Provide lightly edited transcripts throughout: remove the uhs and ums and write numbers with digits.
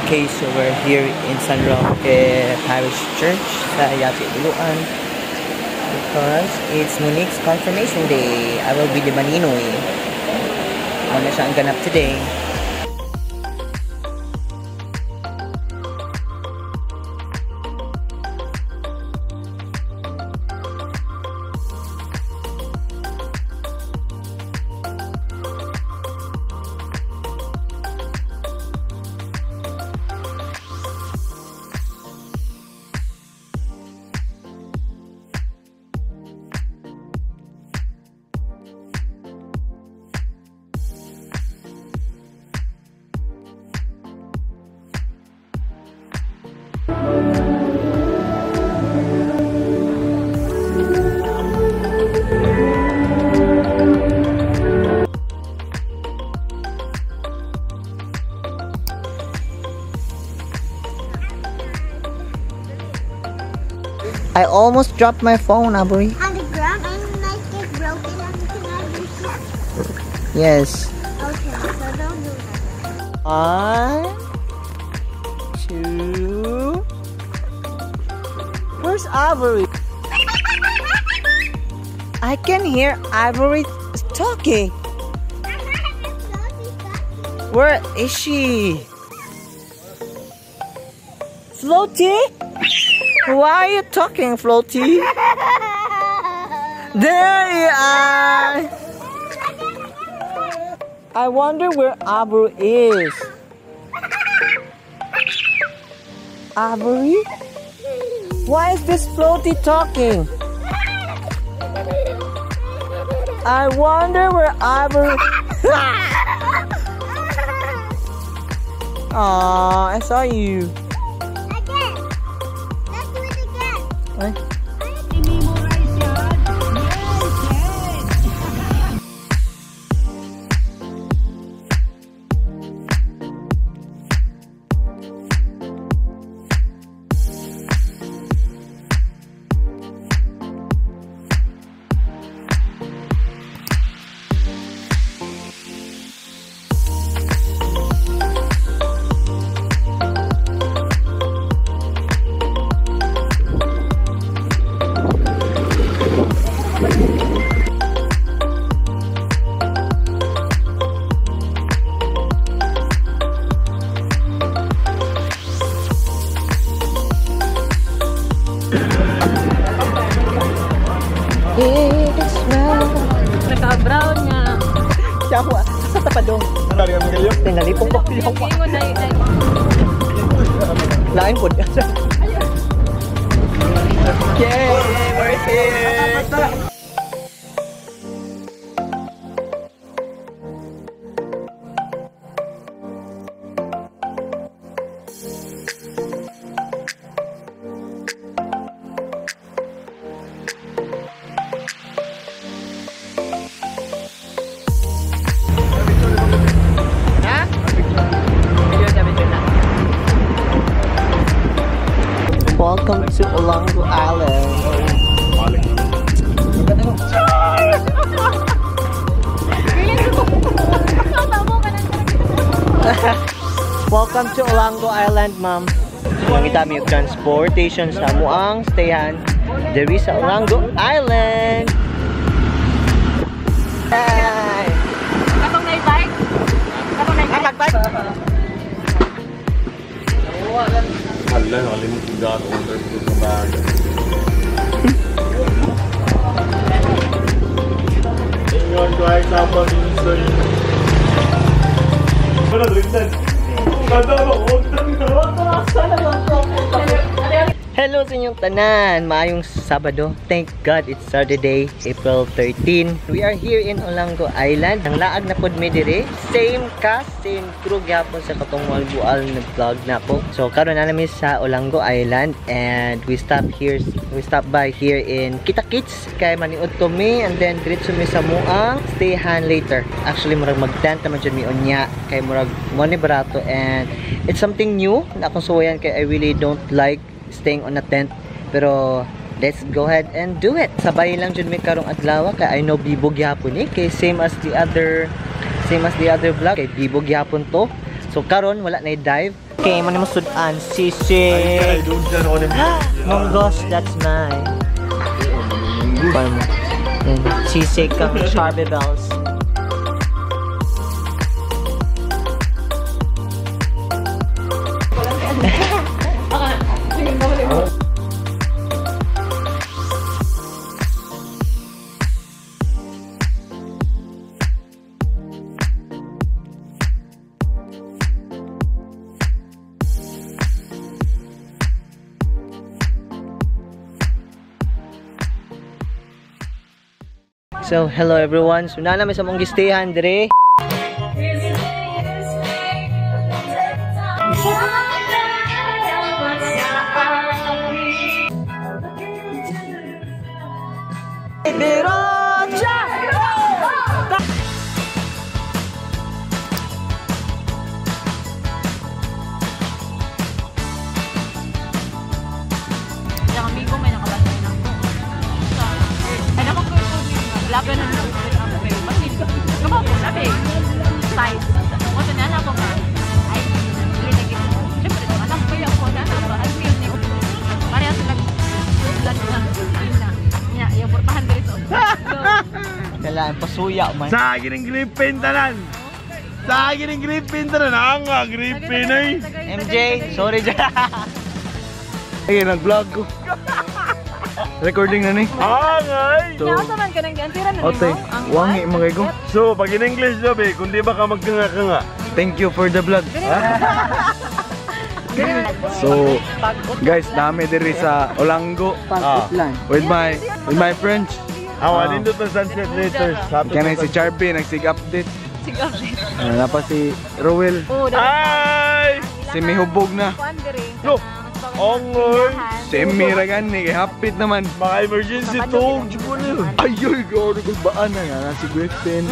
Okay, so we're here in San Roque Parish Church sa Yati Iloan because it's Monique's confirmation day. I will be the maninoy. Ano siya ang ganap today. I almost dropped my phone, Aboy. On the ground and like it's broken and you cannot use it. Yes. Okay, so don't do that. 1, 2. Where's Avery? I can hear Avery talking. Where is she? Floaty? Why are you talking, Floaty? There you are. I wonder where Avery is. Avery? Why is this Floaty talking? I wonder where Avery... Aw, I saw you. Ay. Naka-brown nga. Siya sa tapadong. Tinalipong ko yung lain po. Yay! We're here! Welcome to Olango Island. Welcome to Olango Island, ma'am. Ang dami yung transportation sa muang stayan diri sa Olango Island. Hi! Katong na bike? Katong na Mag-bike? Allah, nakalimutan ko dyan. Order ko sa bag. Ingon ko ay kapag minsan. Ano, Drintan? Ganda ba? Order na. Sana lang ko. Hello sa inyong tanan! Maayong Sabado. Thank God it's Saturday, April 13. We are here in Olango Island. Ang laag na pod mi dire. Same cast, same crew gyapon sa katong bual nag-vlog na ako. So karon na namin sa Olango Island and we stop by here in Kita-Kits kay maniud to mi and then diretso mi sa muang stayhan later. Actually murag mag-tent naman jud mi unya kay murag mo ni barato and it's something new na akong suwayan kay I really don't like staying on a tent, pero let's go ahead and do it. Sabay lang jud mi karong adlaw kay I know bibog gyapon ni kay same as the other vlog kay bibog gyapon to. So karon wala na dive. Okay, man mo sudan sisig. Mongoose, that's mine. Sisig kang Charbel bells. So, hello everyone. So, namin sa mong gistayan dire. Yung amigo may nakabantay ng ay naman ko laban ng kapag po sabi size o na na ko ka ay hindi na gito siyempre anak ko yung ko na ba at feel ni pareha sila na yung portahan dito Kailangan pasuya man. Sa akin ang gripin tanan. Sa akin ang gripin tanan. Nga gripin ay. MJ, sorry dyan. Ay, nag-vlog ko. Recording na ni. Angay! Nakasaman ka ng gantiran na Ote, wangi mga ko. So, pag in English sabi, kung di ba ka magkanga-kanga. Thank you for the vlog. So, guys, nami diri sa Olango. With my friends. Awa din doon sa Sunset later. Kanay si Charby, nagsig-update. Napa si Rowell. Hi! Si Mihubog na. Look! Ongoy! Si Emira gani, hapit naman. Mga emergency tong, ayoy, gawin ko baan na nga. Si Griffin,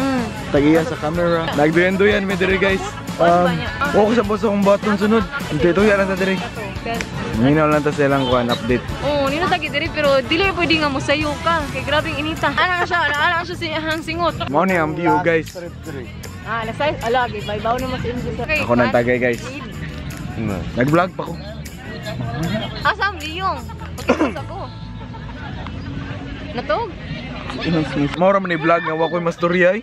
tagiya sa camera. Nagduyan-duyan may diri guys. Huwag sa boso kong baton sunod. Ito yan lang sa diri. Minaw lang ta silang kuhan update. Oo, nino tagi diri pero dili pwede nga mo sayo ka. Kay grabing inita. Ana siya si hang singot. Mao ni ang view guys. Lasay alagi, may bawo na mas injil. Ako nang tagay guys. Nag-vlog pa ko. Asam liyong. Pagkas ako. Natog? Maura man i-vlog nga wa ko'y mastorya ay.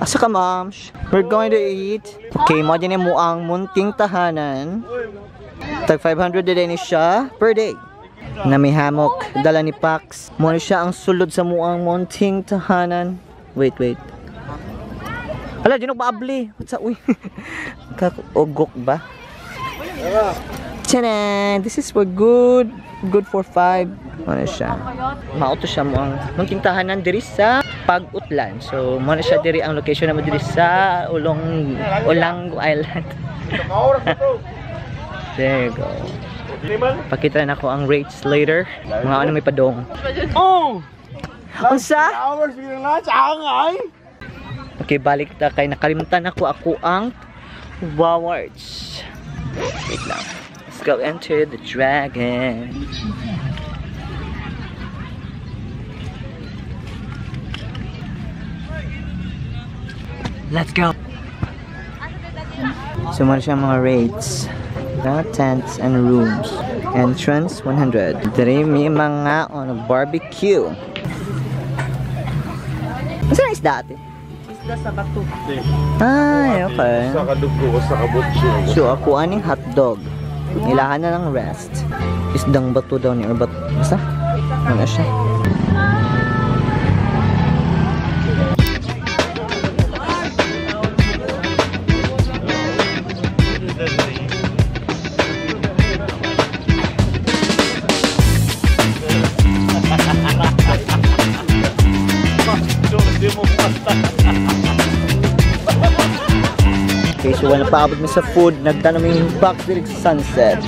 Asa ka, moms? We're going to eat. Okay, mo din mo ang munting tahanan. Tag 500 din siya per day. Na may hammock, dala ni Pax. Mo siya ang sulod sa muang munting tahanan. Wait. Hala, di nagpaabli. What's up? Uy. Kakugok ba? Tanan! This is for good. Good for 5. Ano siya? Mauto siya mo ang munting tahanan diri sa Pag-Utlan. So, muna siya diri ang location naman diri sa Olango Island. There you go. Pakita na ko ang rates later. Mga ano may padong. Oh! Unsa? Hours bilang na sa angay. Okay, balik ta kay nakalimutan ako ang rewards. Wait lang. Let's go enter the dragon. Let's go. So, muna siya mga rates. Tents and rooms. Entrance 100. Dari may mga on a barbecue. Saan ang isda ate? Isda sa bato. Ay, okay. Sa kadugo o sa kabutso. So, ako aning hotdog. Ilahan na ng rest. Isdang bato daw ni or bato. Basta? Ano siya? Okay, so wala pa abot mo sa food, nagtanong yung box direct sa Sunset.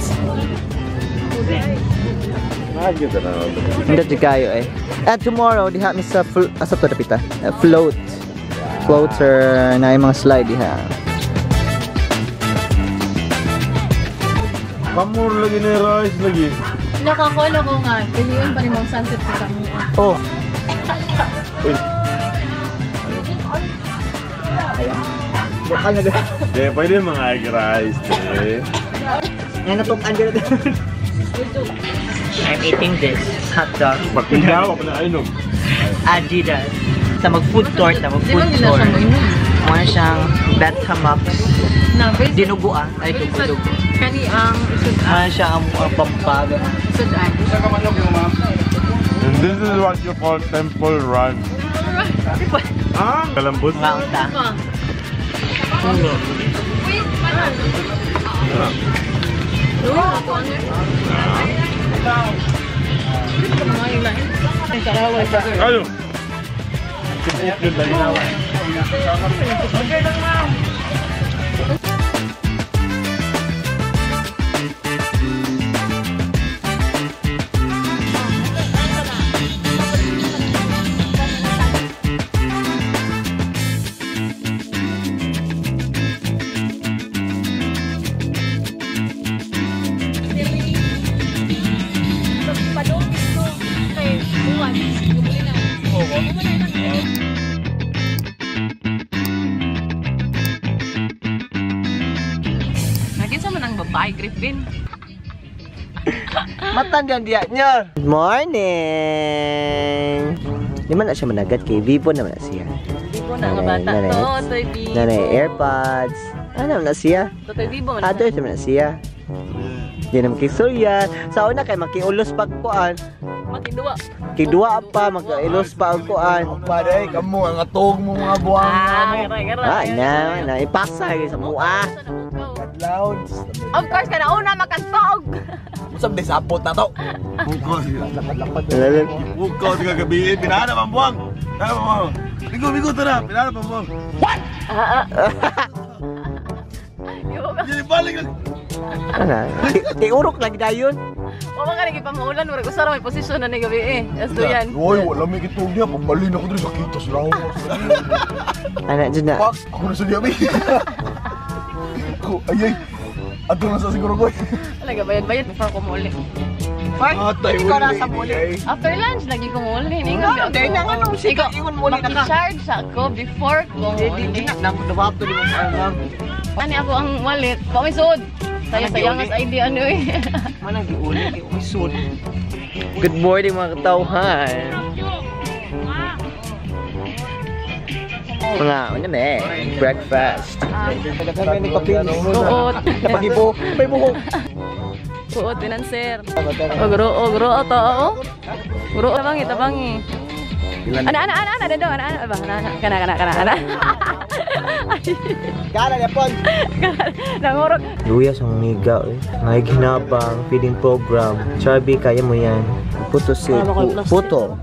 Hindi di kayo eh. And tomorrow, diha mi sa asa to dapita? Float. Floater na yung mga slide diha. Kamur lagi na rice lagi. Nakakolo ko nga. Kasi yun pa rin mong sunset sa kanya. Oh. Lokal na doon. Hindi, pwede mga egg rice. Ngayon natukan din na I'm eating this hot dog. Pagkinawa pa na inom. Adidas. Sa mag-food tour, Di ba gila siya mo inom? Muna siyang Betamax. Na, based Dinugo ah. Ay, dugog. Kani ang isod Muna siya ang pampaga. isod ay. And this is what you call temple run. Kalambot? Mga unta. Ayo! Sipot yun, dalinawan. Nakinsa man ang babae, Griffin. Matanda diya niya. Good morning. Di man na siya managat kay Vivo naman na siya. Vivo na nga bata. Nanay. To, toy Vivo. Nanay AirPods. Ano na siya? To, toy Vivo. Ato ito na siya. Di naman kay Surya. Sa una kay makiulos pagkuan. Makinduwa. Kidua pa makiulos pa ang kuan. Paday, kamu, ang atog mo mga buwang Ah, na ipasa sa mua. Clouds. Of course, una makatog. Usap din sapot na to. Bukaw, tiga gabihin. Pinahana ang buwang. Pinahana ang buwang. Bigo, ito na. Pinahana ang buwang. What? Hindi balik lang. Ano? Tiurok lagi dayon. O mga naging pamuulan, wala ko sarang may posisyon na ni gabi eh. As to yan. Uy, wala may kitog niya. Pagbalin ako dito sa kitos lang. Ano dyan na? Pak, ako na sa diyabi. Ayay. Ato na sa siguro ko. Talaga, bayad before ko muli. Ikaw na sa muli. After lunch, lagi ko muli. No, dahil na nga nung sige, iwan muli na ka. Makicharge ako before ko muli. Hindi na, nabato di mo parang. Ani ako ang wallet. Pamisod. Sayang as ID ano eh. Manang giuli, giumisod. Good morning mga katauhan. Mga, ano me? Breakfast. Suot. Pagibo, may buhok. Suot, pinanser. O, guro, to, o. Guro, tabangi. Ana, dendo, ana. Kana. Gara na po. Nangurot. Luya sa miga eh. Ngay ginabang, feeding program. Charby, kaya mo yan. Puto si puto.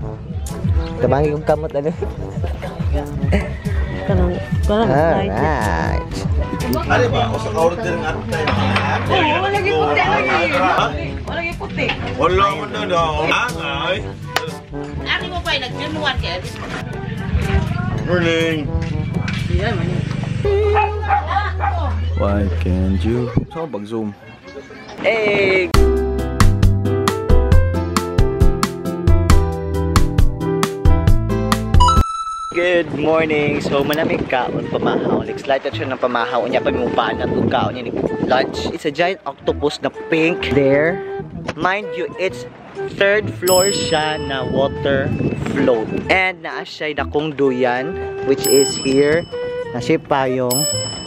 Tabangi kong kamot ano. Alright. Ano ba? O sa order nga tayo. Wala lagi puti. Wala mo na daw. Angay. Ari mo pa nagjanuan kay. Morning. Why can't you? Saan pag-zoom? Hey! Good morning! So, malamig kaon pamahaw. Nag-slide at siya ng pamahaw niya. Pag-umpaan na itong kaon niya. Lunch. It's a giant octopus na pink. There. Mind you, it's third floor siya na water float. And naa siya dakong duyan, which is here. Na siya payong.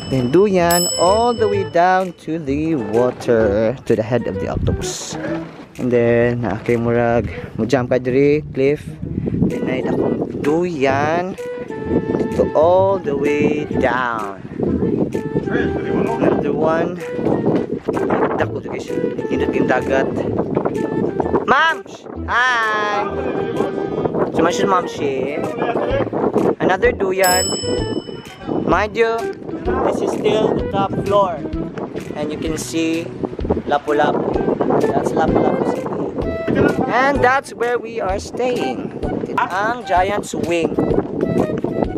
Then duyan all the way down to the water, to the head of the octopus. And then, naakay murag, mo-jump ka diri, cliff. Then, na dakong duyan dito all the way down. Another one. Dako to guys. Hindot yung dagat. Ma'am! Hi! So much is Ma'am Shi. Another duyan. Mind you, this is still the top floor. And you can see Lapu-Lapu. That's Lapu-Lapu City. And that's where we are staying. Ang giant swing.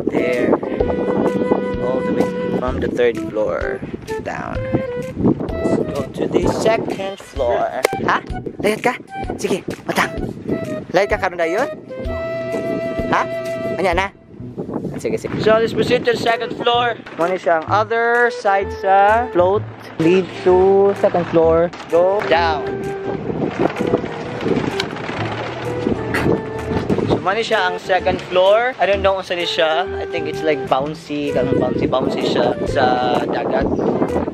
There. All the way from the third floor down. Let's go to the second floor. Ha? Layat ka? Sige, matang. Layat ka karon dayon? Ha? Anya na? Sige, sige. So, let's proceed to the second floor. Muna siya ang other side sa float. Lead to second floor. Go down. So, muna siya ang second floor. I don't know kung saan siya. I think it's like bouncy. Bouncy siya sa dagat.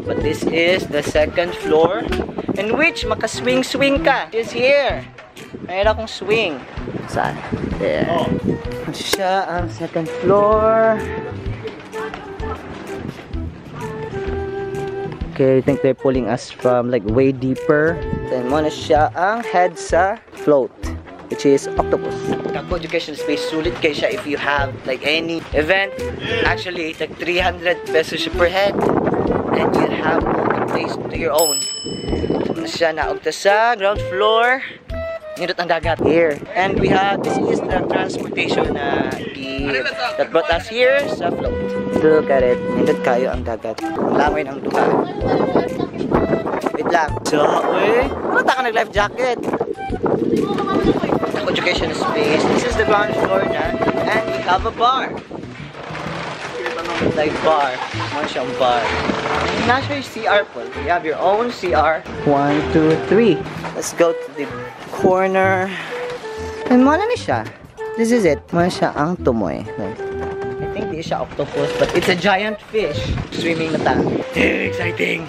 But this is the second floor. In which makaswing-swing ka. It's here. Mayroon akong swing. Saan? There. Siya ang second floor. Okay, I think they're pulling us from like way deeper. Then muna siya ang head sa float, which is octopus. Kagbo education space, sulit kayo siya if you have like any event. Actually, it's like 300 pesos per head. And you have a place to your own. Muna siya naugta sa ground floor. Nindot ang dagat here. And we have, this is the transportation gear that brought us here sa float. Look at it. Nindot kayo ang dagat. Langoy ng duha. Wait lang. So, wait. Ano ka nag-life jacket? Education space. This is the ground floor na. And we have a bar. Like bar. Ano siyang bar. Not sure yung CR po. You have your own CR. 1, 2, 3. Let's go to the corner. And muna na siya. This is it. Muna siya ang tumoy. I think di siya octopus, but it's a giant fish. Swimming na ta. Very exciting.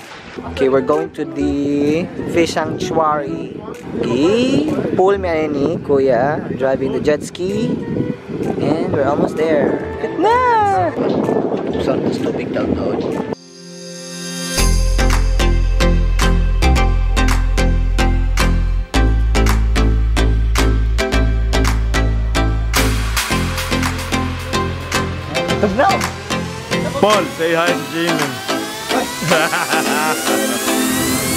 Okay, we're going to the fish sanctuary. Okay. Pool may ni Kuya. Driving the jet ski. And we're almost there. Na! Sun is too big down road. No. Paul, say hi to Jamie.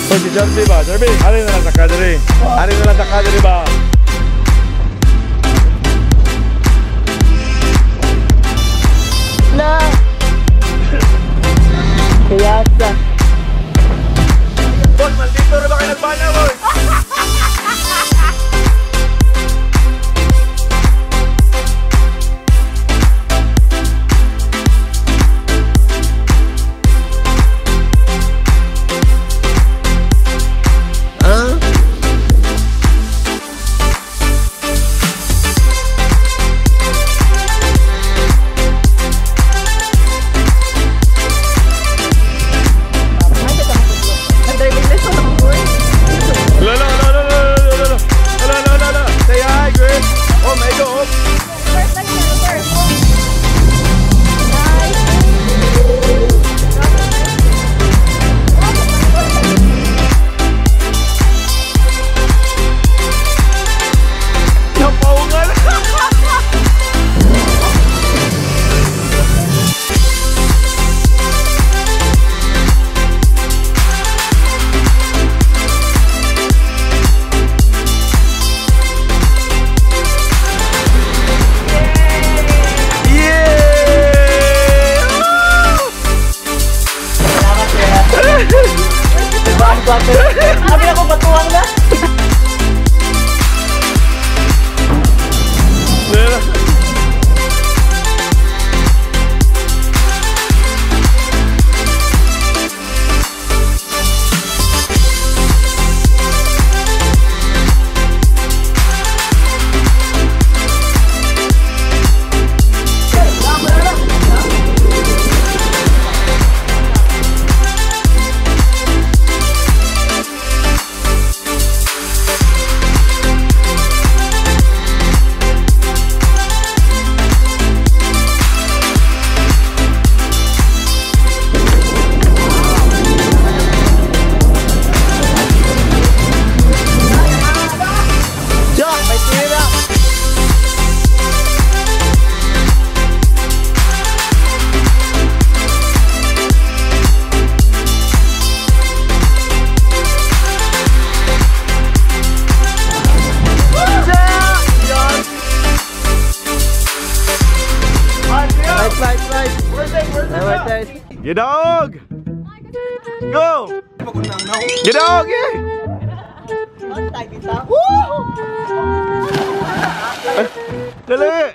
Oh, si Jerby ba? Jerby, hari na lang sa kadri. Hari na lang sa kadri ba? Na! Kayasa. Paul, maldito rin ba kayo nagbana, boy? Sabi ako batuwang na. Get dog! Go! Get dog! Dali!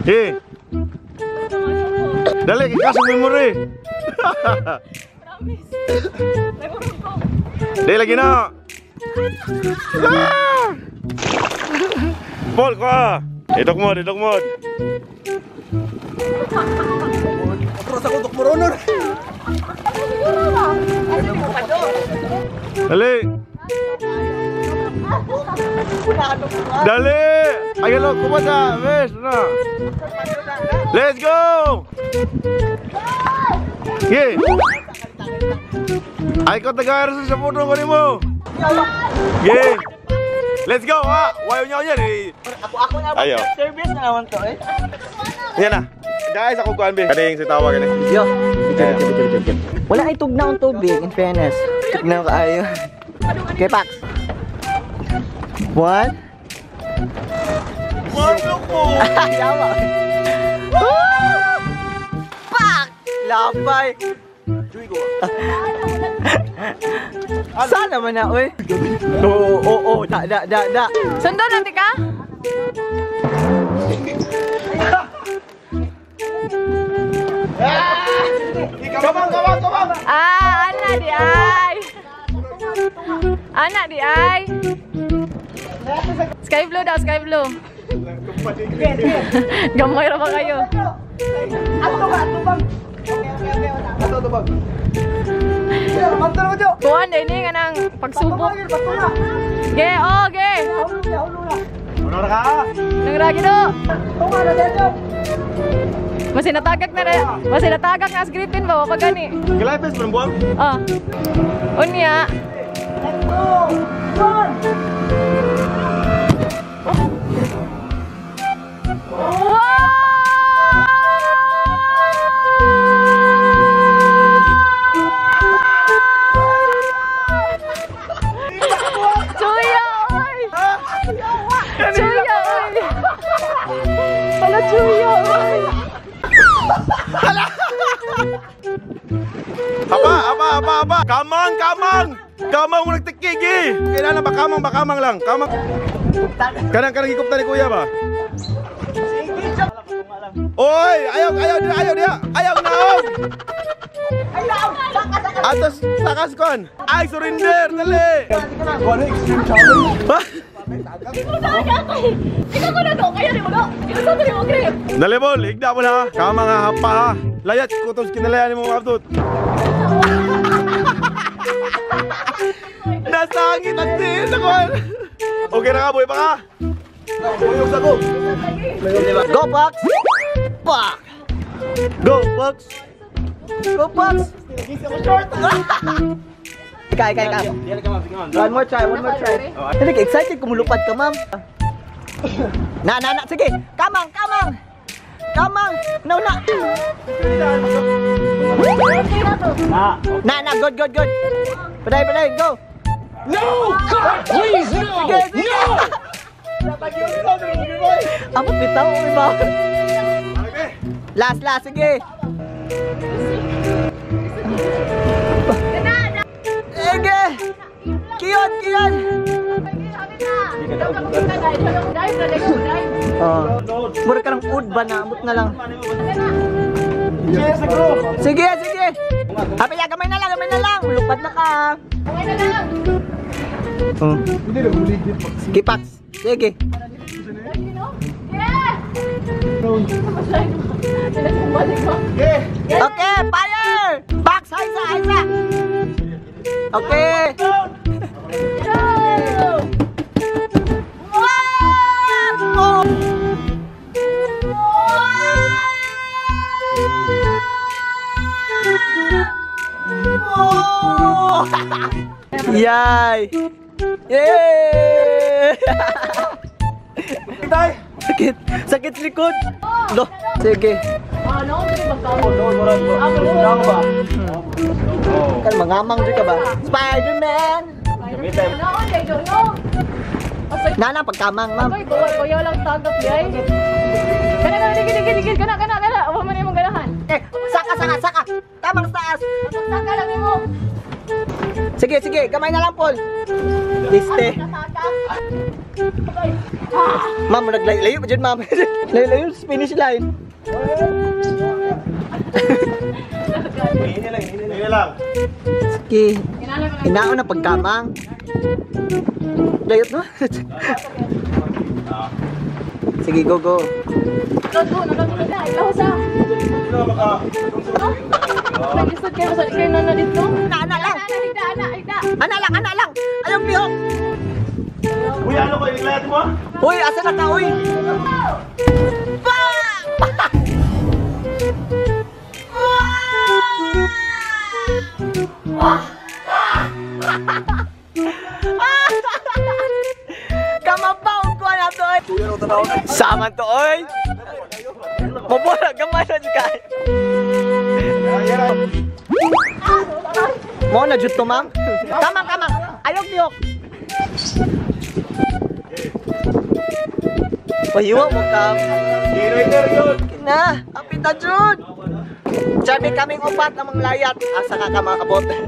Hey. Dali, kasong memory. Dali lagi na. Paul, ka. Idok mo. Terus aku untuk merunur. Dali. Dali. Ayo lo, kumasa. Wes, na. Let's go. Ye. Ay ko taga sa puno ko nimo. Ye. Let's go ha. Wayo nya ni. Ako na ba? Ayo. Service na naman to eh. Yan na. Guys, ako kuan be. Kading si tawa gani. Yo. Wala ay tugnaw ang tubig, in fairness. Tugnaw kaayo. Okay, Pax. 1. Mano ko. Yawa. Pak! Lapay. Sana man na, oy. Oo, da. Sundo nanti ka? Kamang. Anak di ay. Anak di ay. Sky blue daw, sky blue. Gamay ra ba kayo? Kuhan din ni nga nang pagsubok. Ge, ge. Ano ka? Nang ragi do. Masih natagak na rin. Masih natagak nga skripin ba? Wapag gani. Gilapis perempuan. Oh. Unya. Cuya, oy. Cuya, oy. Pala cuya, oy. Apa? Kamang mo nagtikigi. Kailangan ba kamang lang. Kamang. Kanang hikup tani kuya ba? Oy, ayaw dia. Ayaw naog. Atas takas kon. Ay surrender dali. One extreme challenge. Ikaw ko na to, kaya di mo no? Ikaw ko di mo grip. Dali bol, igda mo na ha. Kamang ha, hapa ha. Layat kutos kinalayan mo mga abdot. Nasangit ang din kon. Okay na ka boy, baka. Buyog ako. Go, Pax! Pak! Go, Pax! Go, Pax! Ika. One more try. Hindi ka excited kumulupad ka, ma'am. Na. Sige, kamang! No. Na, good. Paday, go! No! God, please, no! Sige. No! Abot bitaw, iba. Last, sige. Sige. Kiyon. Mura ka ng ud ba na? Abot na lang. Sige. Happy ya, gamay na lang. Lupad na ka. Sige, Pax. Sige. Okay, fire! Pax, Haisa! Okay. Yay! Yay! Sakit likod. Lo, sige. Kan mangamang juga ba? Spider-Man. Nana pagkamang, ma'am. Kuya lang tagap yay. Kana digid. Kana. Awa man imong ganahan. Saka. Tamang taas. Saka lang nimo. Sige, gamay na lang, Paul. Liste. Saka. Ma'am, naglayo pa dyan, ma'am. Layo sa finish line. Hini lang. Sige. Inaon na pagkamang. Layot no? Sige, go, go. Nag-isod kayo sa kayo na dito? Ana lang! Ana lang! Ayaw pihok! Uy, ano ko, ilayat mo? Uy, asa na ka, uy? Kamapaw ko na to, oy! Sama to, oy! Mabola, gamay na dyan ka. Mo na dyan to, ma'am? Kamang! Ayaw pihok! Pahiwa mo ka. Na, apita Jud. Sabi kaming upat namang layat. Asa ka ka makabot. Nay,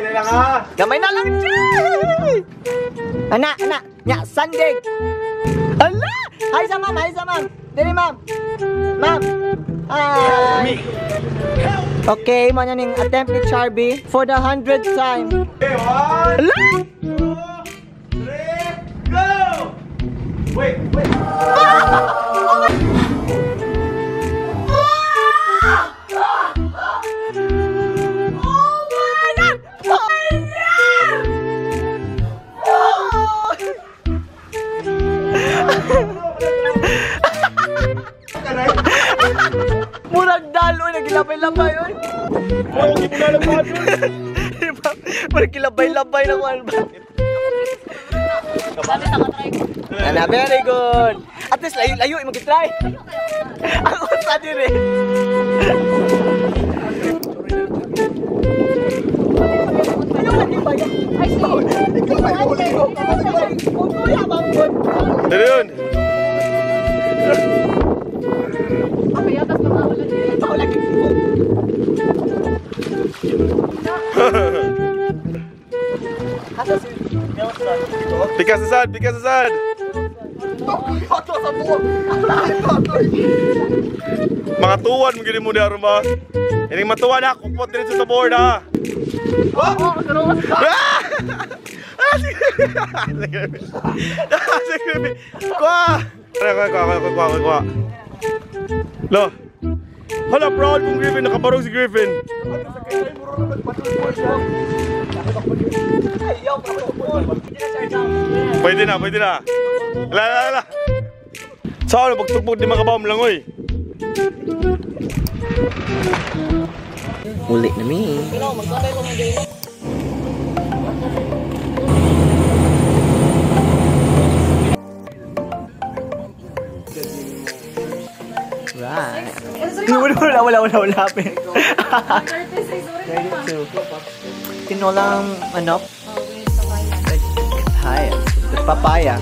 na lang ha. Gamay na lang Jud. Ana. Nya, sandig. Ala! Hi sa ma'am. Dili ma'am. Ma'am. Hi. Okay, mo na ning attempt ni Charby for the 100th time. Okay, 1, Ala! 2, 3, go! Wait. Murag dalo nagilabay-labay oy. Murag gilabay-labay na kuan ba. Ana, very good. At least layo mag-try. Ako sa dire. Ayaw lagi ba ya? Ay sige. Ano yun? Ako lagi. Pikas sa saan. Mga tuwan mo gini mo na ba? Ini matuwa na kupot dito sa board ha. Kuha. Lo. Hala, proud mong Griffin, nakabarong si Griffin. Pwede na. Ala. Saan, pagtugpog di makabawam lang, oy. Uli na mi. Right. Wala. 32. Tinolang manok. Papaya.